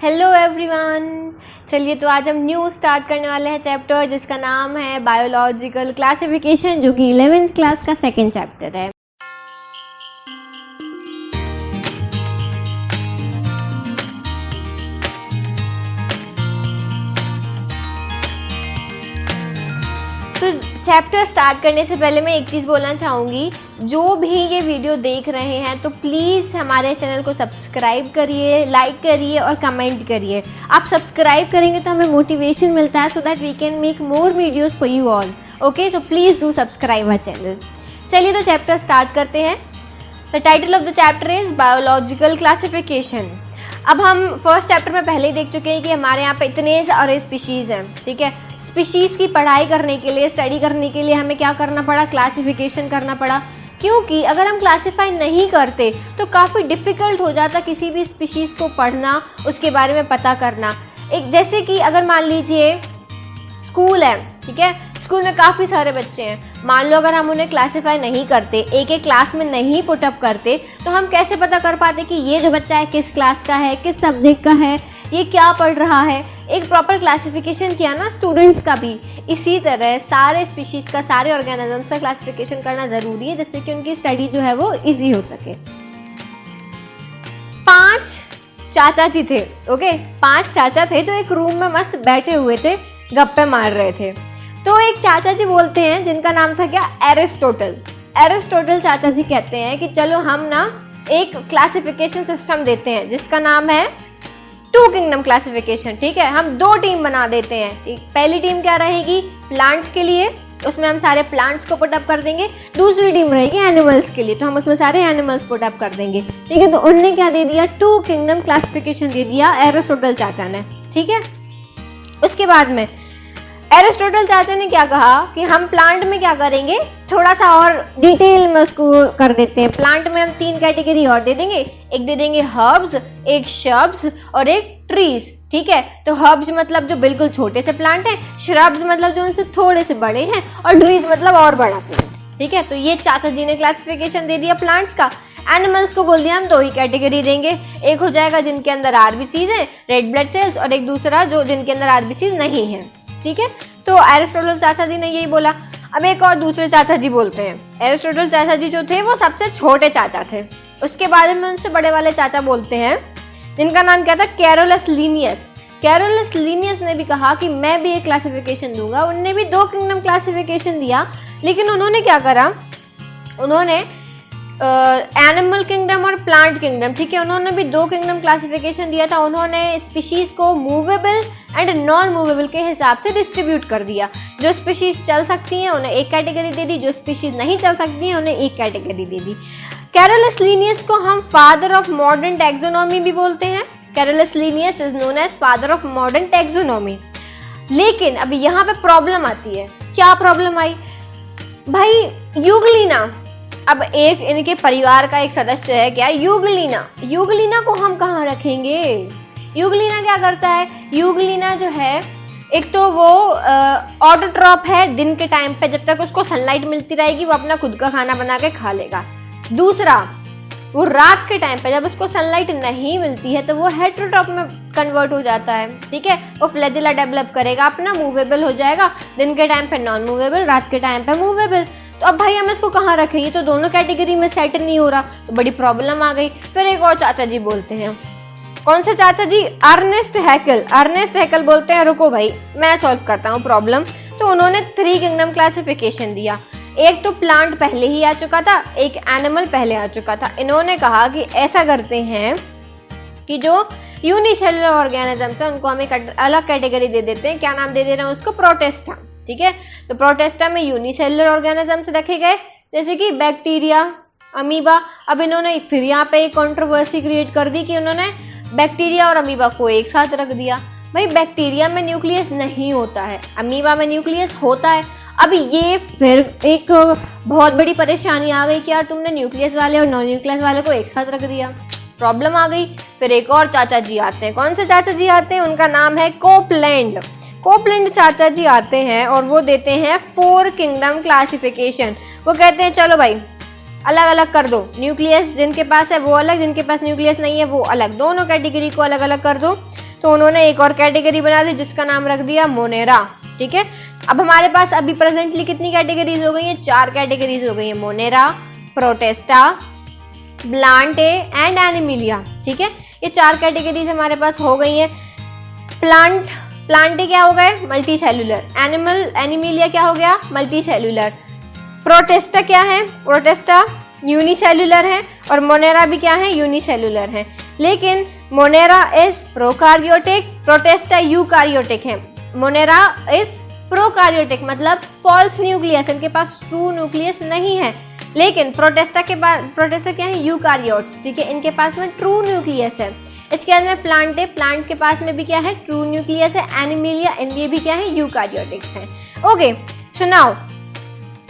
Hello everyone. चलिए तो आज हम न्यू स्टार्ट करने वाले हैं चैप्टर जिसका नाम है बायोलॉजिकल क्लासिफिकेशन, जो कि 11th क्लास का सेकंड चैप्टर है। तो चैप्टर स्टार्ट करने से पहले मैं एक चीज़ बोलना चाहूँगी, जो भी ये वीडियो देख रहे हैं तो प्लीज़ हमारे चैनल को सब्सक्राइब करिए, लाइक करिए और कमेंट करिए। आप सब्सक्राइब करेंगे तो हमें मोटिवेशन मिलता है, so that we can make more videos for you all. Okay, so please do subscribe our channel. चलिए तो चैप्टर स्टार्ट करते हैं। The title of the chapter is biological classification. अब हम फर्स्ट चैप्टर में पहले ही देख चुके हैं कि हमारे यहाँ पे इतने सारे स्पीशीज़ हैं, ठीक है। स्पीशीज़ की पढ़ाई करने के लिए, स्टडी करने के लिए हमें क्या करना पड़ा, क्लासिफिकेशन करना पड़ा, क्योंकि अगर हम क्लासिफाई नहीं करते तो काफ़ी डिफ़िकल्ट हो जाता किसी भी स्पीशीज़ को पढ़ना, उसके बारे में पता करना। एक जैसे कि अगर मान लीजिए स्कूल है, ठीक है, स्कूल में काफ़ी सारे बच्चे हैं, मान लो अगर हम उन्हें क्लासिफाई नहीं करते, एक एक क्लास में नहीं पुटअप करते, तो हम कैसे पता कर पाते कि ये जो बच्चा है किस क्लास का है, किस सब्जेक्ट का है, ये क्या पढ़ रहा है। एक प्रॉपर क्लासिफिकेशन किया ना स्टूडेंट्स का भी, इसी तरह सारे स्पीशीज़ का, सारे ऑर्गेनिजम्स का क्लासिफिकेशन करना ज़रूरी है, जिससे कि उनकी स्टडी जो है वो इजी हो सके। 5 चाचा जी थे, ओके, 5 चाचा थे जो एक रूम में मस्त बैठे हुए थे, गप्पे मार रहे थे। तो एक चाचा जी बोलते हैं जिनका नाम था क्या, एरिस्टोटल। एरिस्टोटल चाचा जी कहते हैं कि चलो हम ना एक क्लासिफिकेशन सिस्टम देते हैं जिसका नाम है 2 किंगडम क्लासिफिकेशन, ठीक है। हम 2 टीम बना देते हैं। पहली टीम क्या रहेगी, प्लांट के लिए, उसमें हम सारे प्लांट्स को पुटअप कर देंगे। दूसरी टीम रहेगी एनिमल्स के लिए, तो हम उसमें सारे एनिमल्स पुटअप कर देंगे, ठीक है। तो उनने क्या दे दिया, 2 किंगडम क्लासिफिकेशन दे दिया एरिस्टोटल चाचा ने, ठीक है। उसके बाद में एरिस्टोटल चाचा ने क्या कहा कि हम प्लांट में क्या करेंगे, थोड़ा सा और डिटेल में उसको कर देते हैं। प्लांट में हम 3 कैटेगरी और दे देंगे, एक दे देंगे हर्ब्स, एक श्रब्स और एक ट्रीज, ठीक है। तो हर्ब्स मतलब जो बिल्कुल छोटे से प्लांट हैं, श्रब्स मतलब जो उनसे थोड़े से बड़े हैं, और ट्रीज मतलब और बड़ा प्लांट, ठीक है। तो ये चाचा जी ने क्लासिफिकेशन दे दिया प्लांट्स का। एनिमल्स को बोल दिया हम 2 ही कैटेगरी देंगे, एक हो जाएगा जिनके अंदर आरबीसीज है, रेड ब्लड सेल्स, और एक दूसरा जो जिनके अंदर आरबीसीज नहीं है, ठीक है। तो एरिस्टोटल चाचा जी ने यही बोला। अब एक और दूसरे चाचा जी बोलते हैं। एरिस्टोटल चाचा जी जो थे वो सबसे छोटे चाचा थे। उसके बाद में उनसे बड़े वाले चाचा बोलते हैं जिनका नाम क्या था, कैरोलस लीनियस। कैरोलस लीनियस ने भी कहा कि मैं भी एक क्लासिफिकेशन दूंगा। उनने भी 2 किंगडम क्लासिफिकेशन दिया, लेकिन उन्होंने क्या करा, उन्होंने एनिमल किंगडम और प्लांट किंगडम, ठीक है, उन्होंने भी 2 किंगडम क्लासिफिकेशन दिया था। उन्होंने स्पीशीज को मूवेबल एंड नॉन मूवेबल के हिसाब से डिस्ट्रीब्यूट कर दिया। जो स्पीशीज चल सकती हैं उन्हें एक कैटेगरी दे दी, जो स्पीशीज नहीं चल सकती हैं उन्हें एक कैटेगरी दे दी। कैरोलस लीनियस को हम फादर ऑफ मॉडर्न टैक्सोनॉमी भी बोलते हैं। Carolus Linnaeus is known as father of modern taxonomy. लेकिन अभी यहाँ पे प्रॉब्लम आती है। क्या प्रॉब्लम आई भाई, यूग्लिना, अब एक इनके परिवार का एक सदस्य है क्या, यूग्लिना। यूग्लिना को हम कहाँ रखेंगे, यूग्लिना क्या करता है, यूग्लिना जो है एक तो वो ऑटोट्रॉप है, दिन के टाइम पे जब तक उसको सनलाइट मिलती रहेगी वो अपना खुद का खाना बना के खा लेगा। दूसरा, वो रात के टाइम पे जब उसको सनलाइट नहीं मिलती है तो वो हेटेरोट्रॉप में कन्वर्ट हो जाता है, ठीक है। वो फ्लैजिला डेवलप करेगा, अपना मूवेबल हो जाएगा, दिन के टाइम पे नॉन मूवेबल, रात के टाइम पे मूवेबल। तो अब भाई हम इसको कहाँ रखें, ये तो दोनों कैटेगरी में सेट नहीं हो रहा, तो बड़ी प्रॉब्लम आ गई। फिर एक और चाचा जी बोलते हैं, कौन से चाचा जी, अर्नेस्ट हैकल। अर्नेस्ट हैकल बोलते हैं रुको भाई मैं सॉल्व करता हूँ प्रॉब्लम। तो उन्होंने 3 किंगडम क्लासिफिकेशन दिया। एक तो प्लांट पहले ही आ चुका था, एक एनिमल पहले आ चुका था। इन्होंने कहा कि ऐसा करते हैं कि जो यूनिसेलुलर ऑर्गेनिजम्स है उनको हम एक अलग कैटेगरी दे देते हैं। क्या नाम दे दे रहे हैं उसको, प्रोटेस्टा, ठीक है। तो प्रोटेस्टा में यूनिसेलुलर ऑर्गेनिजम्स रखे गए, जैसे कि बैक्टीरिया, अमीबा। अब इन्होंने फिर यहाँ पे एक कंट्रोवर्सी क्रिएट कर दी कि उन्होंने बैक्टीरिया और अमीबा को एक साथ रख दिया। भाई बैक्टीरिया में न्यूक्लियस नहीं होता है, अमीबा में न्यूक्लियस होता है। अब ये फिर एक बहुत बड़ी परेशानी आ गई कि यार तुमने न्यूक्लियस वाले और नॉन न्यूक्लियस वाले को एक साथ रख दिया, प्रॉब्लम आ गई। फिर एक और चाचा जी आते हैं। कौन से चाचा जी आते हैं, उनका नाम है कोपलैंड। कोपलैंड चाचा जी आते हैं और वो देते हैं 4 किंगडम क्लासिफिकेशन। वो कहते हैं चलो भाई अलग अलग कर दो, न्यूक्लियस जिनके पास है वो अलग, जिनके पास न्यूक्लियस नहीं है वो अलग, दोनों कैटेगरी को अलग अलग कर दो। तो उन्होंने एक और कैटेगरी बना दी जिसका नाम रख दिया मोनेरा। ठीक है, अब हमारे पास अभी प्रेजेंटली कितनी कैटेगरीज हो गई है? 4 कैटेगरीज हो गई है, मोनेरा, प्रोटेस्टा, ब्लांटे एंड एनिमिलिया। ठीक है, ये 4 कैटेगरीज हमारे पास हो गई है। प्लांटे क्या हो गए? Multi cellular. एनिमिलिया क्या हो गया? Multi cellular. प्रोटेस्टा क्या है? प्रोटेस्टा यूनिसेल्यूलर है और मोनेरा भी क्या है? यूनिसेल्यूलर है। लेकिन Monera is prokaryotic, Protista eukaryotic है। मोनेरा इज प्रोकार्योटिक मतलब फॉल्स न्यूक्लियस, इनके पास ट्रू न्यूक्लियस नहीं है। लेकिन प्रोटेस्टा क्या है? यूकार्योट्स। ठीक है, इनके पास में ट्रू न्यूक्लियस है। इसके बाद में प्लांट के पास में भी क्या है? ट्रू न्यूक्लियस है। एनिमिलिया, इनके भी क्या है? यूकार्योटिक्स है। ओके, सुनाओ,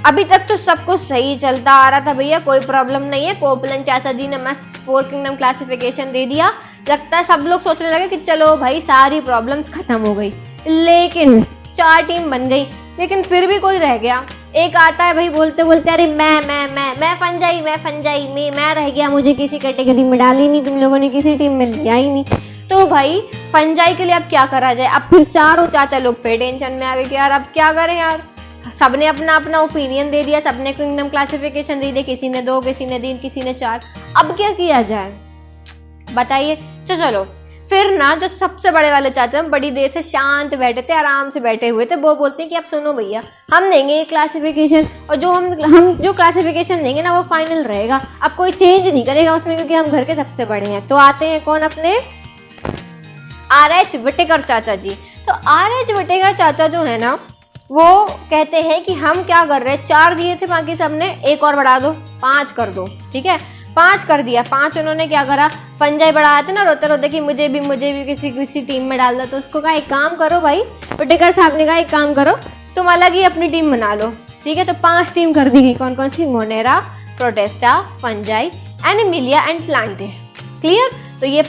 अभी तक तो सब कुछ सही चलता आ रहा था भैया, कोई प्रॉब्लम नहीं है। कोपलन चाचा जी ने मस्त 4 किंगडम क्लासिफिकेशन दे दिया। लगता है सब लोग सोचने लगे कि चलो भाई सारी प्रॉब्लम्स खत्म हो गई। लेकिन 4 टीम बन गई, लेकिन फिर भी कोई रह गया। एक आता है भाई बोलते बोलते, अरे मैं फंजाई मैं रह गया, मुझे किसी कैटेगरी में डाल ही नहीं, तुम लोगों ने किसी टीम में लिया ही नहीं। तो भाई फंजाई के लिए अब क्या करा जाए? अब फिर चारों चाचा लोग फिर टेंशन में आ गए कि यार अब क्या करें यार। सबने अपना अपना ओपिनियन दे दिया, सबने किंगडम क्लासिफिकेशन दे दिया, किसी ने 2, किसी ने 3, किसी ने 4। अब क्या किया जाए बताइए? चलो फिर ना, जो सबसे बड़े वाले चाचा बड़ी देर से शांत बैठे थे, आराम से बैठे हुए थे, वो बोलते हैं कि अब सुनो भैया, हम देंगे ये क्लासिफिकेशन और जो हम जो क्लासिफिकेशन देंगे ना वो फाइनल रहेगा, अब कोई चेंज नहीं करेगा उसमें, क्योंकि हम घर के सबसे बड़े हैं। तो आते हैं कौन? अपने RH विटेकर चाचा जी। तो RH विटेकर चाचा जो है ना, वो कहते हैं कि हम क्या कर रहे हैं, 4 दिए थे बाकी सबने, एक और बढ़ा दो, 5 कर दो। ठीक है, 5 कर दिया। 5 उन्होंने क्या करा? फंजाई बढ़ाए थे ना रोते रोते कि मुझे भी किसी टीम में डाल दो। तो उसको कहा एक काम करो भाई, विटेकर साहब ने कहा एक काम करो, तुम अलग ही अपनी टीम बना लो। ठीक है, तो 5 टीम कर दी गई। कौन कौन सी? Monera, Protista, Fungi, Animalia and Plantae. Clear? तो ये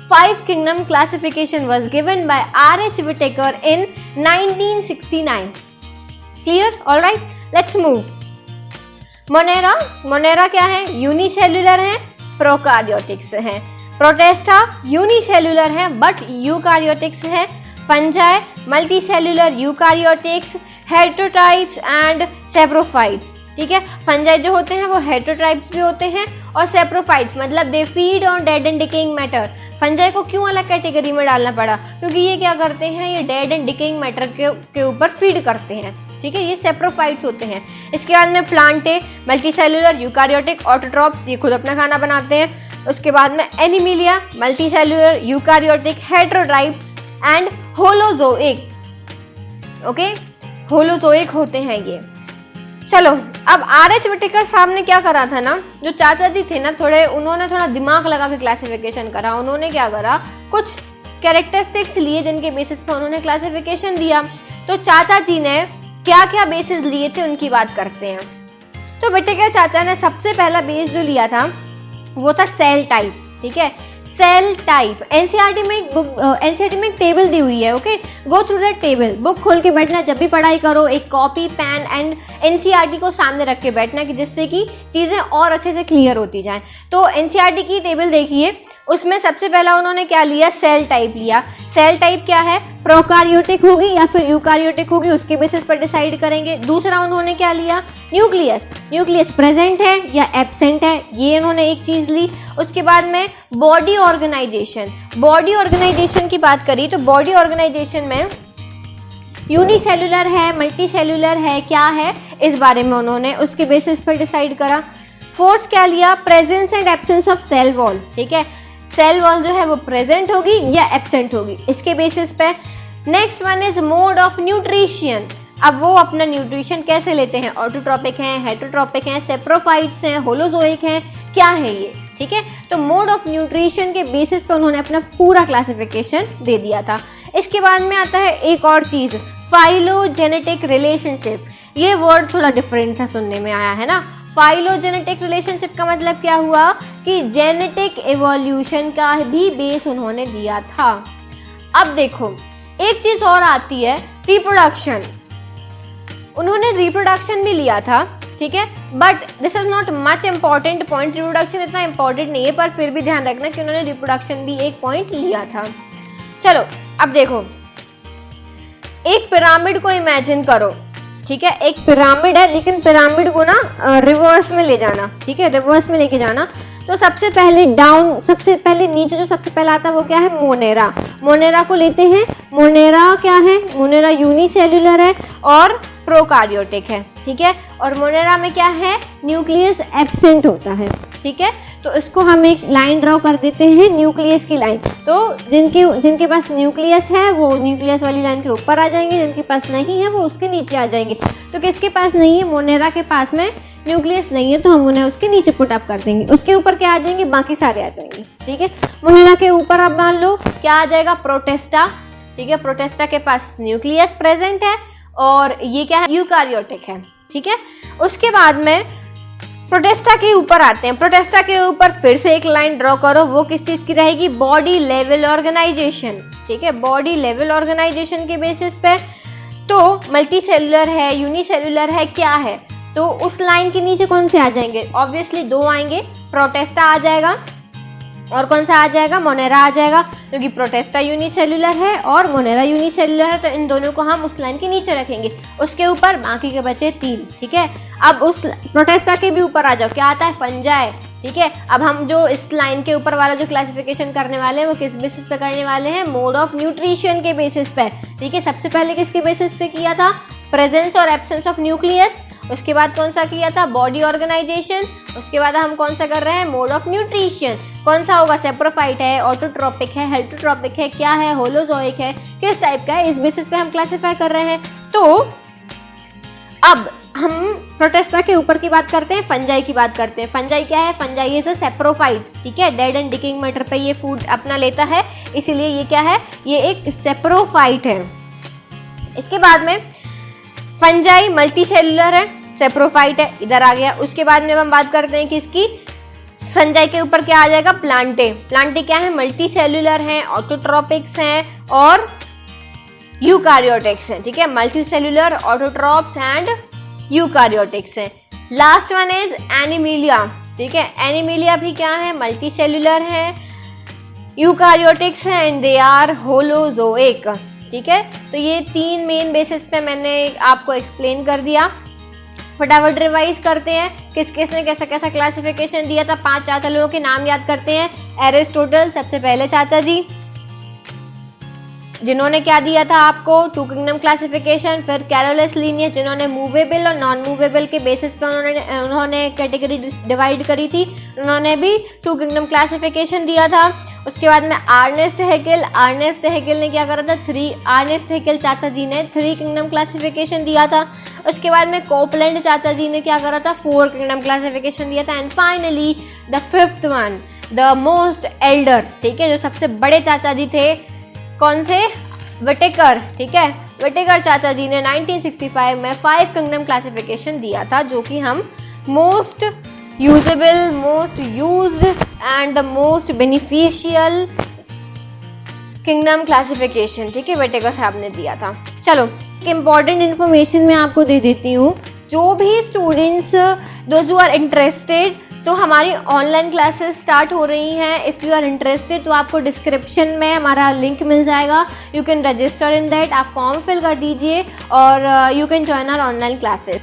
5 kingdom classification was given by RH Whittaker in 1969. Clear? All right. Let's move. Monera क्या है? यूनिसेल्युलर है, प्रोकार्योटिक्स है। प्रोटेस्टा यूनिसेल्युलर है बट यूकार्योटिक्स है। Fungi multicellular eukaryotics, heterotypes and saprophytes. ठीक है, फंजाई जो होते हैं वो हेटेरोटाइप्स भी होते हैं और सेप्रोफाइट्स मतलब they feed on dead and decaying matter. Fungi को क्यों अलग कैटेगरी में डालना पड़ा? क्योंकि ये क्या करते हैं? ये डेड एंड डिकेइंग मैटर के ऊपर फीड करते हैं। ठीक है, ये सेप्रोफाइट्स होते हैं। इसके बाद में प्लांटे मल्टीसेल्युलर यूकार्योटिक ऑटोट्रॉप्स, ये खुद अपना खाना बनाते हैं। उसके बाद में Animalia multicellular eukaryotic heterotypes and holozoic. Okay, holozoic होते हैं ये। चलो, अब RH विटेकर साहब ने क्या करा था ना, जो चाचा जी थे ना, उन्होंने थोड़ा दिमाग लगा के क्लासिफिकेशन करा। उन्होंने क्या करा? कुछ कैरेक्टरिस्टिक्स लिए जिनके बेसिस पर उन्होंने क्लासिफिकेशन दिया। तो चाचा जी ने क्या क्या बेसिस लिए थे उनकी बात करते हैं। तो विटेकर चाचा ने सबसे पहला बेस जो लिया था वो था सेल टाइप। ठीक है, सेल टाइप। एनसीईआरटी में एक टेबल दी हुई है। Okay, go through that table. Book खोल के बैठना, जब भी पढ़ाई करो एक कॉपी पेन एंड एनसीईआरटी को सामने रख के बैठना, कि जिससे कि चीज़ें और अच्छे से क्लियर होती जाएं। तो एनसीईआरटी की टेबल देखिए, उसमें सबसे पहला उन्होंने क्या लिया? सेल टाइप लिया। सेल टाइप क्या है? प्रोकार्योटिक होगी या फिर यूकार्योटिक होगी, उसके बेसिस पर डिसाइड करेंगे। दूसरा उन्होंने क्या लिया? न्यूक्लियस प्रेजेंट है या एब्सेंट है, ये उन्होंने एक चीज़ ली। उसके बाद में बॉडी ऑर्गेनाइजेशन की बात करी तो बॉडी ऑर्गेनाइजेशन में यूनिसेल्युलर है, मल्टीसेल्युलर है, क्या है, इस बारे में उन्होंने उसके बेसिस पर डिसाइड करा। फोर्थ क्या लिया? Presence and absence of cell wall. ठीक है, सेल वॉल जो है वो प्रेजेंट होगी या एब्सेंट होगी, इसके बेसिस पे। Next one is mode of nutrition. अब वो अपना न्यूट्रिशन कैसे लेते हैं? ऑटोट्रॉपिक हैं, हेटेरोट्रॉपिक हैं, सेप्रोफाइट्स हैं, होलोजोइक हैं, क्या है ये? ठीक है, तो मोड ऑफ न्यूट्रिशन के बेसिस पे उन्होंने अपना पूरा क्लासिफिकेशन दे दिया था। इसके बाद में आता है एक और चीज़, फाइलोजेनेटिक रिलेशनशिप। ये वर्ड थोड़ा डिफरेंट सा सुनने में आया है ना। फाइलोजेनेटिक रिलेशनशिप का मतलब क्या हुआ कि जेनेटिक एवोल्यूशन का भी बेस उन्होंने दिया था। अब देखो, एक चीज़ और आती है, रिप्रोडक्शन। उन्होंने रिप्रोडक्शन भी लिया था। ठीक है, but this is not much important point. Reproduction इतना इंपॉर्टेंट नहीं है, पर फिर भी ध्यान रखना कि उन्होंने रिप्रोडक्शन भी एक पॉइंट लिया था। चलो अब देखो, एक पिरामिड को इमेजिन करो, ठीक है, एक पिरामिड है, लेकिन पिरामिड को ना रिवर्स में ले जाना, ठीक है, रिवर्स में लेके जाना। तो सबसे पहले डाउन, सबसे पहले नीचे जो सबसे पहला आता है वो क्या है, मोनेरा। मोनेरा को लेते हैं। मोनेरा क्या है, मोनेरा यूनिसेल्युलर है और प्रोकार्योटिक है, ठीक है। और मोनेरा में क्या है, न्यूक्लियस एब्सेंट होता है, ठीक है। तो इसको हम एक लाइन ड्रॉ कर देते हैं, न्यूक्लियस की लाइन। तो जिनके पास न्यूक्लियस है वो न्यूक्लियस वाली लाइन के ऊपर आ जाएंगे, जिनके पास नहीं है वो उसके नीचे आ जाएंगे। तो किसके पास नहीं है, मोनेरा के पास में न्यूक्लियस नहीं है, तो हम उन्हें उसके नीचे पुट अप कर देंगे। उसके ऊपर क्या आ जाएंगे, बाकी सारे आ जाएंगे, ठीक है। मोनेरा के ऊपर आप मान लो क्या आ जाएगा, प्रोटेस्टा, ठीक है। प्रोटेस्टा के पास न्यूक्लियस प्रेजेंट है और ये क्या है, यूकारियोटिक है, ठीक है। उसके बाद में प्रोटेस्टा के ऊपर आते हैं। प्रोटेस्टा के ऊपर फिर से एक लाइन ड्रॉ करो, वो किस चीज की रहेगी, बॉडी लेवल ऑर्गेनाइजेशन, ठीक है, बॉडी लेवल ऑर्गेनाइजेशन के बेसिस पे। तो मल्टी सेलुलर है, यूनिसेलुलर है, क्या है, तो उस लाइन के नीचे कौन से आ जाएंगे, ऑब्वियसली दो आएंगे, प्रोटेस्टा आ जाएगा और कौन सा आ जाएगा, मोनेरा आ जाएगा, क्योंकि प्रोटेस्टा यूनिसेल्युलर है और मोनेरा यूनिसेल्युलर है, तो इन दोनों को हम उस लाइन के नीचे रखेंगे। उसके ऊपर बाकी के बचे 3, ठीक है। अब उस प्रोटेस्टा के भी ऊपर आ जाओ, क्या आता है, फंजाई, ठीक है। अब हम जो इस लाइन के ऊपर वाला जो क्लासिफिकेशन करने वाले हैं वो किस बेसिस पे करने वाले हैं, मोड ऑफ न्यूट्रिशन के बेसिस पे, ठीक है। सबसे पहले किसके बेसिस पे किया था, प्रेजेंस और एब्सेंस ऑफ न्यूक्लियस। उसके बाद कौन सा किया था, बॉडी ऑर्गेनाइजेशन। उसके बाद हम कौन सा कर रहे हैं, मोड ऑफ न्यूट्रिशन। कौन सा होगा, सेप्रोफाइट है, ऑटोट्रॉपिक है, हेटेरोट्रॉपिक है, क्या है, होलोजोइक है, किस टाइप का है, इस बेसिस पे हम क्लासिफाई कर रहे हैं। तो अब हम प्रोटेस्टा के ऊपर की बात करते हैं, फंजाई की बात करते हैं। फंजाई क्या है, फंजाई इज अ सेप्रोफाइट, ठीक है। डेड एंड डिकिंग मैटर पे ये फूड अपना लेता है, इसीलिए ये क्या है, ये एक सेप्रोफाइट है। इसके बाद में फंजाई मल्टी सेलुलर है, सेप्रोफाइट है, इधर आ गया। उसके बाद में हम बात करते हैं कि इसकी फंजाई के ऊपर क्या आ जाएगा, प्लांटे। प्लांटे क्या है, मल्टी सेलुलर है, ऑटोट्रॉपिक्स हैं और यूकारियोटिक्स हैं, ठीक है। मल्टी सेलुलर, ऑटोट्रॉप्स एंड यूकारियोटिक्स हैं। लास्ट वन इज एनिमिलिया, ठीक है। एनिमिलिया भी क्या है, मल्टी सेलुलर है, यूकारियोटिक्स हैं एंड दे आर होलोजोइक, ठीक है। तो ये 3 मेन बेसिस पे मैंने आपको एक्सप्लेन कर दिया। फटाफट रिवाइज करते हैं, किस किस ने कैसा कैसा क्लासिफिकेशन दिया था। 5 चाचा लोगों के नाम याद करते हैं। एरिस्टोटल सबसे पहले चाचा जी, जिन्होंने क्या दिया था आपको, 2 किंगडम क्लासिफिकेशन। फिर कैरोलस लीनियस, जिन्होंने मूवेबल और नॉन मूवेबल के बेसिस पे उन्होंने कैटेगरी डिवाइड करी थी, उन्होंने भी 2 किंगडम क्लासिफिकेशन दिया था। उसके बाद में अर्नेस्ट हैकेल, अर्नेस्ट हैकेल ने क्या करा था, अर्नेस्ट हैकेल चाचा जी ने 3 किंगडम क्लासिफिकेशन दिया था। उसके बाद में कोपलैंड चाचा जी ने क्या करा था, 4 किंगडम क्लासिफिकेशन दिया था। And finally the 5th one, the most Elder, ठीक है, जो सबसे बड़े चाचा जी थे, कौन से, विटेकर, ठीक है। विटेकर चाचा जी ने 1965 में 5 किंगडम क्लासिफिकेशन दिया था, जो कि हम most usable, most used and the most beneficial kingdom classification, ठीक है, विटेकर साहब ने दिया था। चलो एक इम्पॉर्टेंट इन्फॉर्मेशन मैं आपको दे देती हूँ, जो भी students those who are interested, तो हमारी ऑनलाइन क्लासेस स्टार्ट हो रही हैं। इफ़ यू आर इंटरेस्टेड तो आपको डिस्क्रिप्शन में हमारा लिंक मिल जाएगा, you can register in that, आप फॉर्म फिल कर दीजिए और you can join our online classes.